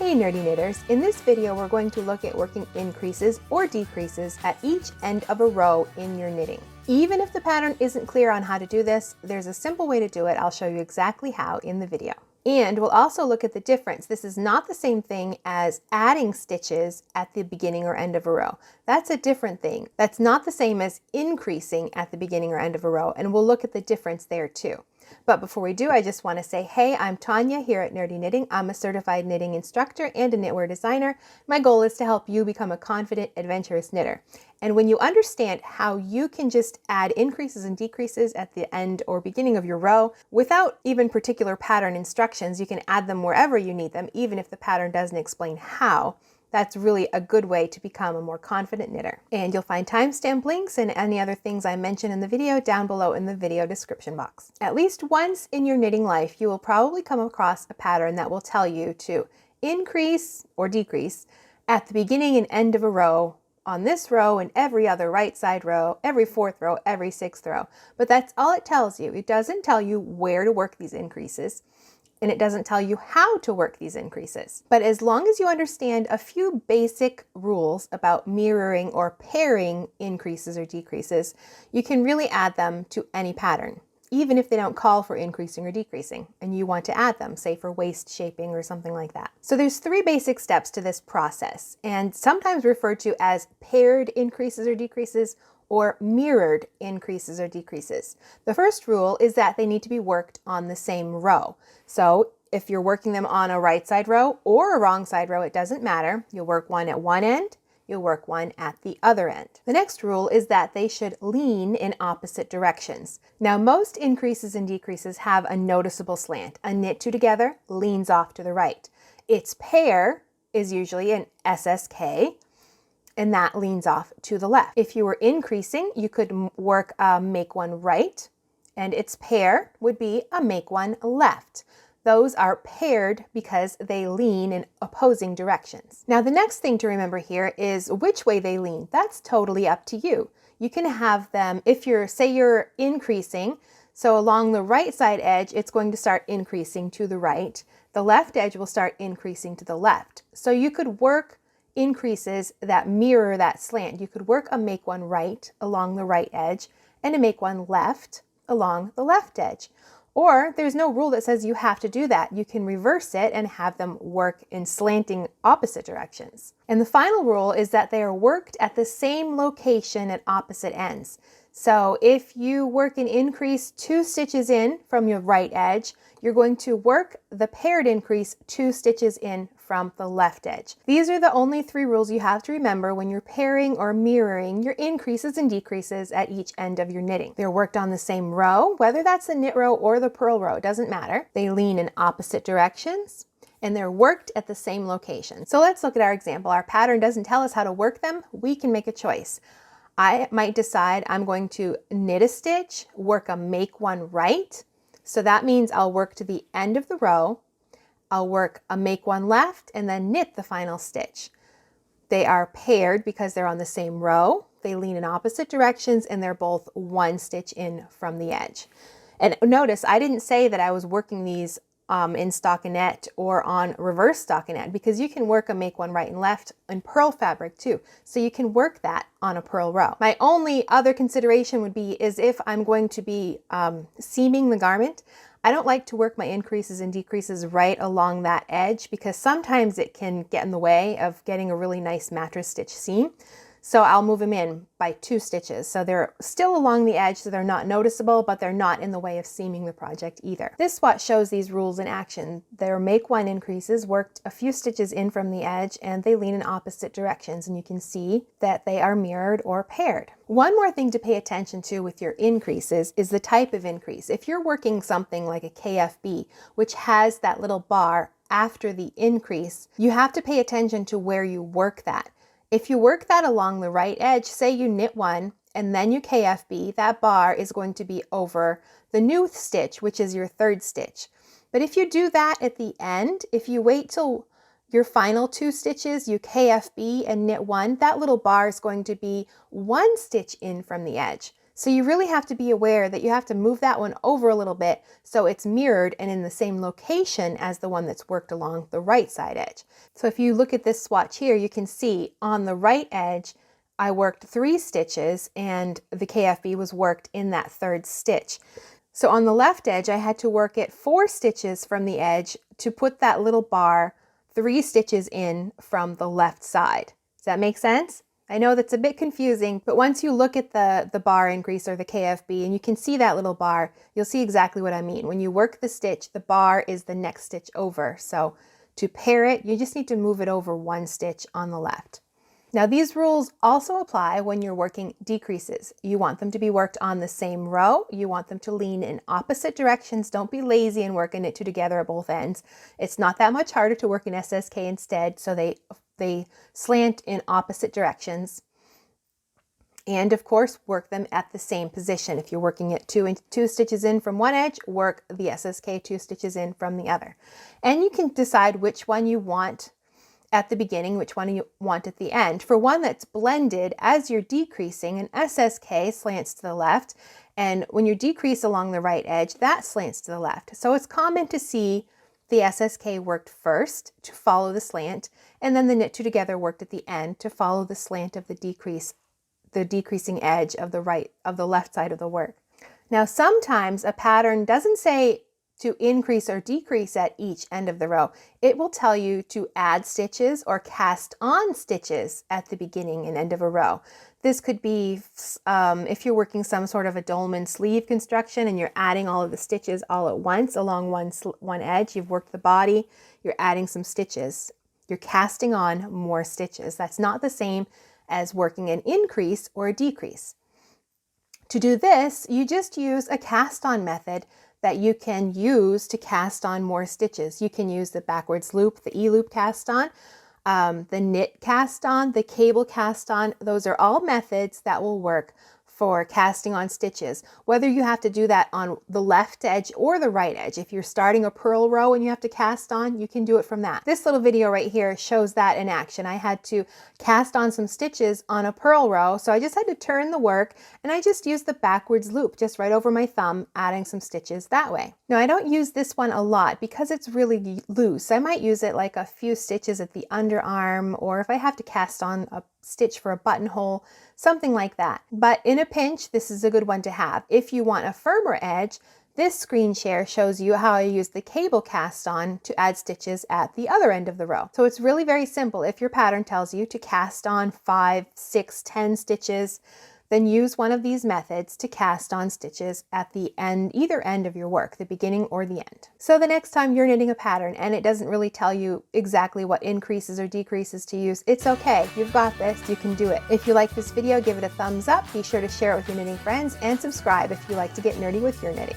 Hey nerdy knitters, in this video we're going to look at working increases or decreases at each end of a row in your knitting. Even if the pattern isn't clear on how to do this, there's a simple way to do it. I'll show you exactly how in the video. And we'll also look at the difference. This is not the same thing as adding stitches at the beginning or end of a row. That's a different thing. That's not the same as increasing at the beginning or end of a row, and we'll look at the difference there too. But before we do, I just want to say, hey, I'm Tanya here at Nerdy Knitting. I'm a certified knitting instructor and a knitwear designer. My goal is to help you become a confident, adventurous knitter. And when you understand how you can just add increases and decreases at the end or beginning of your row without even particular pattern instructions, you can add them wherever you need them, even if the pattern doesn't explain how. That's really a good way to become a more confident knitter. And you'll find timestamp links and any other things I mention in the video down below in the video description box. At least once in your knitting life, you will probably come across a pattern that will tell you to increase or decrease at the beginning and end of a row, on this row and every other right side row, every fourth row, every sixth row. But that's all it tells you. It doesn't tell you where to work these increases, and it doesn't tell you how to work these increases. But as long as you understand a few basic rules about mirroring or pairing increases or decreases, you can really add them to any pattern, even if they don't call for increasing or decreasing, and you want to add them, say for waist shaping or something like that. So there's three basic steps to this process, and sometimes referred to as paired increases or decreases, or mirrored increases or decreases. The first rule is that they need to be worked on the same row. So if you're working them on a right side row or a wrong side row, it doesn't matter. You'll work one at one end, you'll work one at the other end. The next rule is that they should lean in opposite directions. Now, most increases and decreases have a noticeable slant. A knit two together leans off to the right. Its pair is usually an SSK, and that leans off to the left. If you were increasing, you could work a make one right, and its pair would be a make one left. Those are paired because they lean in opposing directions. Now, the next thing to remember here is which way they lean. That's totally up to you. You can have them, if say you're increasing, so along the right side edge, it's going to start increasing to the right. The left edge will start increasing to the left. So you could work increases that mirror that slant. You could work a make one right along the right edge and a make one left along the left edge. Or there's no rule that says you have to do that. You can reverse it and have them work in slanting opposite directions. And the final rule is that they are worked at the same location at opposite ends. So if you work an increase 2 stitches in from your right edge, you're going to work the paired increase 2 stitches in from the left edge. These are the only 3 rules you have to remember when you're pairing or mirroring your increases and decreases at each end of your knitting. They're worked on the same row, whether that's the knit row or the purl row, it doesn't matter. They lean in opposite directions, and they're worked at the same location. So let's look at our example. Our pattern doesn't tell us how to work them. We can make a choice. I might decide I'm going to knit a stitch, work a make one right. So that means I'll work to the end of the row, I'll work a make one left, and then knit the final stitch. They are paired because they're on the same row, they lean in opposite directions, and they're both 1 stitch in from the edge. And notice I didn't say that I was working these in stockinette or on reverse stockinette, because you can work a make one right and left in purl fabric too. So you can work that on a purl row. My only other consideration would be is if I'm going to be seaming the garment, I don't like to work my increases and decreases right along that edge, because sometimes it can get in the way of getting a really nice mattress stitch seam. So I'll move them in by 2 stitches. So they're still along the edge, so they're not noticeable, but they're not in the way of seaming the project either. This swatch shows these rules in action. Their make one increases worked a few stitches in from the edge, and they lean in opposite directions, and you can see that they are mirrored or paired. One more thing to pay attention to with your increases is the type of increase. If you're working something like a KFB, which has that little bar after the increase, you have to pay attention to where you work that. If you work that along the right edge, say you knit one and then you KFB, that bar is going to be over the new stitch, which is your 3rd stitch. But if you do that at the end, if you wait till your final 2 stitches, you KFB and knit one, that little bar is going to be 1 stitch in from the edge. So you really have to be aware that you have to move that one over a little bit so it's mirrored and in the same location as the one that's worked along the right side edge. So if you look at this swatch here, you can see on the right edge, I worked 3 stitches and the KFB was worked in that 3rd stitch. So on the left edge, I had to work it 4 stitches from the edge to put that little bar 3 stitches in from the left side. Does that make sense? I know that's a bit confusing, but once you look at the bar increase or the KFB and you can see that little bar, you'll see exactly what I mean. When you work the stitch, the bar is the next stitch over. So to pair it, you just need to move it over 1 stitch on the left. Now these rules also apply when you're working decreases. You want them to be worked on the same row. You want them to lean in opposite directions. Don't be lazy and work a knit 2 together at both ends. It's not that much harder to work an SSK instead, so they slant in opposite directions. And of course, work them at the same position. If you're working it 2 stitches in from one edge, work the SSK 2 stitches in from the other. And you can decide which one you want at the beginning, which one you want at the end. For one that's blended, as you're decreasing, an SSK slants to the left, and when you decrease along the right edge, that slants to the left. So it's common to see the SSK worked first to follow the slant, and then the knit 2 together worked at the end to follow the slant of the decreasing edge of the left side of the work. Now sometimes a pattern doesn't say to increase or decrease at each end of the row. It will tell you to add stitches or cast on stitches at the beginning and end of a row. This could be if you're working some sort of a dolman sleeve construction and you're adding all of the stitches all at once along one edge. You've worked the body, you're adding some stitches. You're casting on more stitches. That's not the same as working an increase or a decrease. To do this, you just use a cast on method that you can use to cast on more stitches. You can use the backwards loop, the E-loop cast on, the knit cast on, the cable cast on. Those are all methods that will work for casting on stitches, whether you have to do that on the left edge or the right edge. If you're starting a purl row and you have to cast on, you can do it from that. This little video right here shows that in action. I had to cast on some stitches on a purl row, so I just had to turn the work and I just used the backwards loop just right over my thumb, adding some stitches that way. Now I don't use this one a lot because it's really loose. I might use it like a few stitches at the underarm, or if I have to cast on a stitch for a buttonhole, something like that. But in a pinch, this is a good one to have. If you want a firmer edge, this screen share shows you how I use the cable cast on to add stitches at the other end of the row. So it's really very simple. If your pattern tells you to cast on 5, 6, 10 stitches, then use one of these methods to cast on stitches at the end, either end of your work, the beginning or the end. So the next time you're knitting a pattern and it doesn't really tell you exactly what increases or decreases to use, it's okay. You've got this, you can do it. If you like this video, give it a thumbs up. Be sure to share it with your knitting friends and subscribe if you like to get nerdy with your knitting.